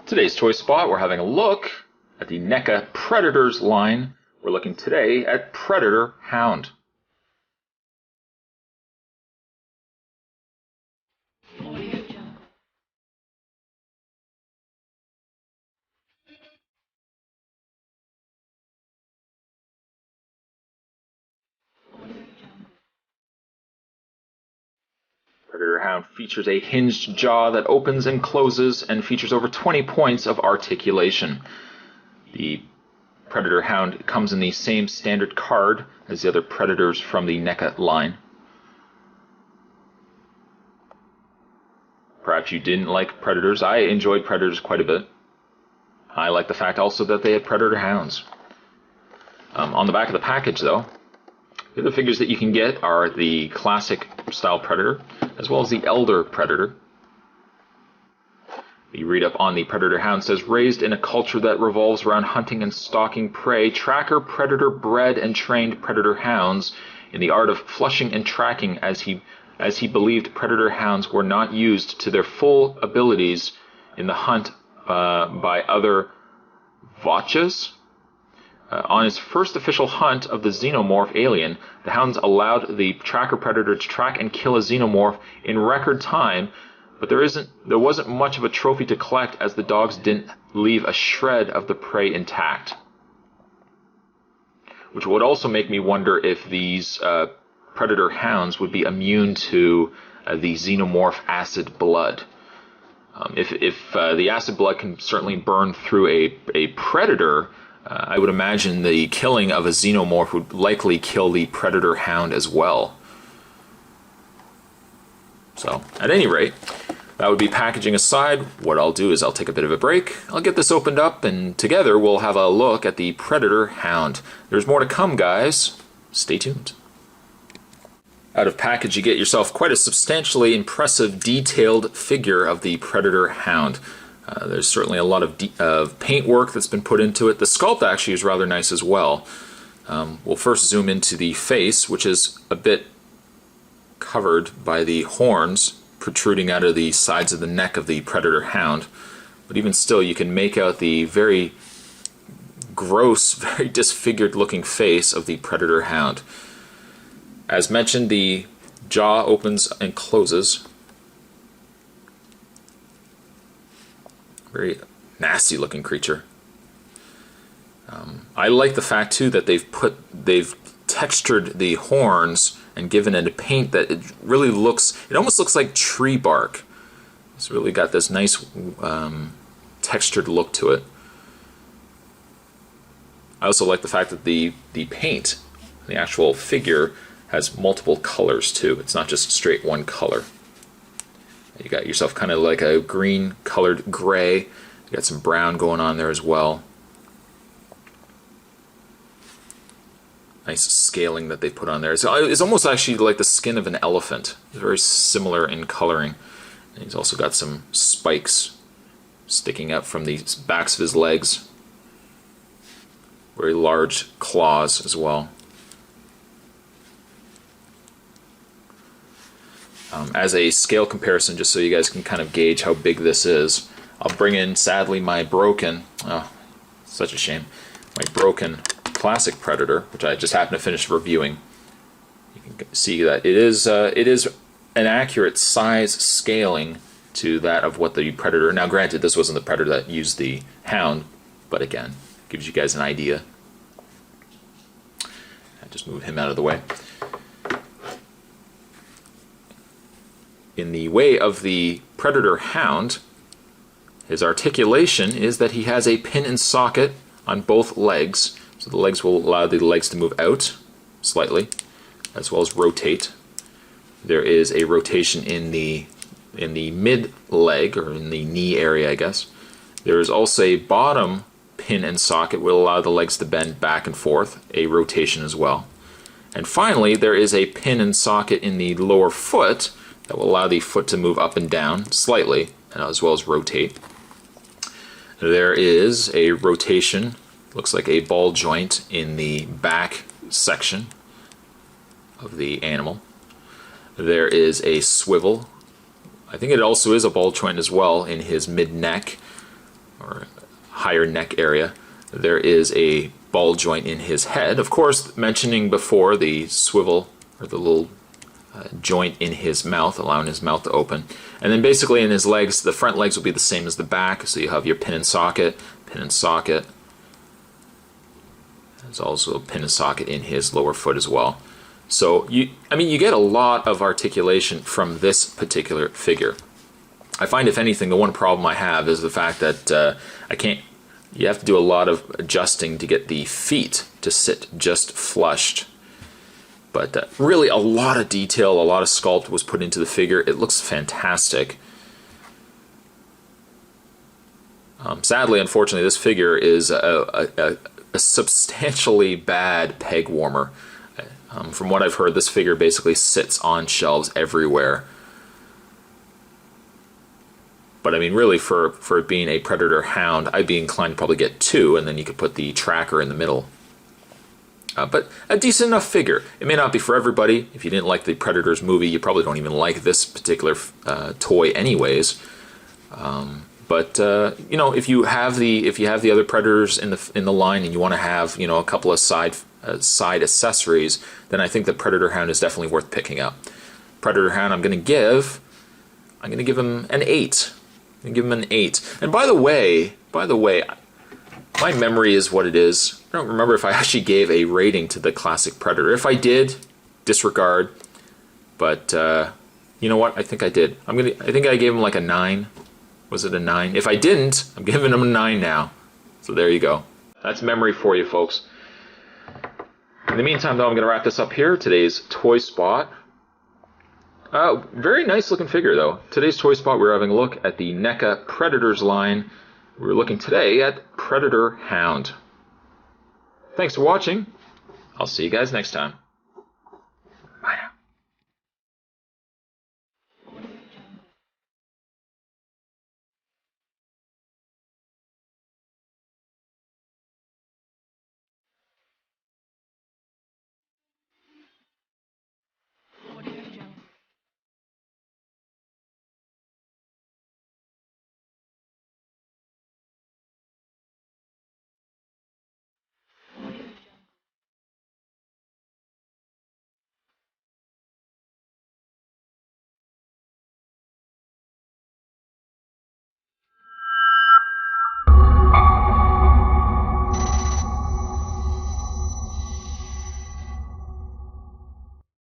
Today's Toy Spot, we're having a look at the Neca Predators line. We're looking today at Predator Hound. Predator Hound features a hinged jaw that opens and closes and features over 20 points of articulation. The Predator Hound comes in the same standard card as the other Predators from the Neca line. Perhaps you didn't like Predators. I enjoyed Predators quite a bit. I like the fact also that they had Predator Hounds. On the back of the package, though, the other figures that you can get are the classic style Predator, as well as the Elder Predator. The read-up on the Predator Hound says, raised in a culture that revolves around hunting and stalking prey, Tracker Predator bred and trained Predator Hounds in the art of flushing and tracking as he believed Predator Hounds were not used to their full abilities in the hunt by other Vachas. On his first official hunt of the xenomorph alien, the hounds allowed the tracker predator to track and kill a xenomorph in record time, but there wasn't much of a trophy to collect as the dogs didn't leave a shred of the prey intact. Which would also make me wonder if these predator hounds would be immune to the xenomorph acid blood. If the acid blood can certainly burn through a predator, I would imagine the killing of a xenomorph would likely kill the predator hound as well. So, at any rate, that would be packaging aside. What I'll do is I'll take a bit of a break, I'll get this opened up, and together we'll have a look at the Predator Hound. There's more to come, guys. Stay tuned. Out of package, you get yourself quite a substantially impressive, detailed figure of the Predator Hound. There's certainly a lot of paint work that's been put into it. The sculpt actually is rather nice as well. We'll first zoom into the face, which is a bit covered by the horns protruding out of the sides of the neck of the Predator Hound. But even still, you can make out the very gross, very disfigured looking face of the Predator Hound. As mentioned, the jaw opens and closes. Very nasty looking creature. I like the fact too that they've textured the horns and given it a paint that it almost looks like tree bark. It's really got this nice textured look to it. I also like the fact that the paint, the actual figure, has multiple colors too. It's not just straight one color. You got yourself kind of like a green colored gray. You got some brown going on there as well. Nice scaling that they put on there. It's almost actually like the skin of an elephant. It's very similar in coloring. And he's also got some spikes sticking up from the backs of his legs. Very large claws as well. As a scale comparison, just so you guys can kind of gauge how big this is, I'll bring in, sadly, my broken, such a shame, my broken classic Predator, which I just happened to finish reviewing. You can see that it is an accurate size scaling to that of what the Predator. Now, granted, this wasn't the Predator that used the Hound, but again, gives you guys an idea. I just move him out of the way. In the way of the Predator Hound, his articulation is that he has a pin and socket on both legs, so the legs will allow the legs to move out slightly, as well as rotate. There is a rotation in the mid leg, or in the knee area, I guess. There is also a bottom pin and socket will allow the legs to bend back and forth, a rotation as well. And finally, there is a pin and socket in the lower foot that will allow the foot to move up and down slightly, as well as rotate. There is a rotation, looks like a ball joint in the back section of the animal. There is a swivel. I think it also is a ball joint as well in his mid-neck. or higher neck area. There is a ball joint in his head. Of course, mentioning before the swivel, or the little joint in his mouth, allowing his mouth to open. And then basically in his legs, the front legs will be the same as the back, so you have your pin and socket, pin and socket. There's also a pin and socket in his lower foot as well. So you get a lot of articulation from this particular figure. I find, if anything, the one problem I have is the fact that you have to do a lot of adjusting to get the feet to sit just flushed. But really a lot of detail, a lot of sculpt was put into the figure. It looks fantastic. Sadly, unfortunately, this figure is a substantially bad peg warmer. From what I've heard, this figure basically sits on shelves everywhere. But I mean, really, for it being a Predator Hound, I'd be inclined to probably get 2, and then you could put the tracker in the middle. But a decent enough figure. It may not be for everybody. If you didn't like the Predators movie, you probably don't even like this particular toy anyways. But you know, if you have the other Predators in the line, and you want to have, you know, a couple of side accessories, then I think the Predator Hound is definitely worth picking up. Predator Hound, I'm going to give him an 8. I'm going to give him an 8. And by the way, my memory is what it is. I don't remember if I actually gave a rating to the classic Predator. If I did, disregard. But you know what? I think I did. I think I gave him like a 9. Was it a 9? If I didn't, I'm giving him a 9 now. So there you go. That's memory for you, folks. In the meantime, though, I'm going to wrap this up here. Today's Toy Spot. Very nice looking figure, though. Today's Toy Spot, we're having a look at the NECA Predators line. We're looking today at Predator Hound. Thanks for watching. I'll see you guys next time.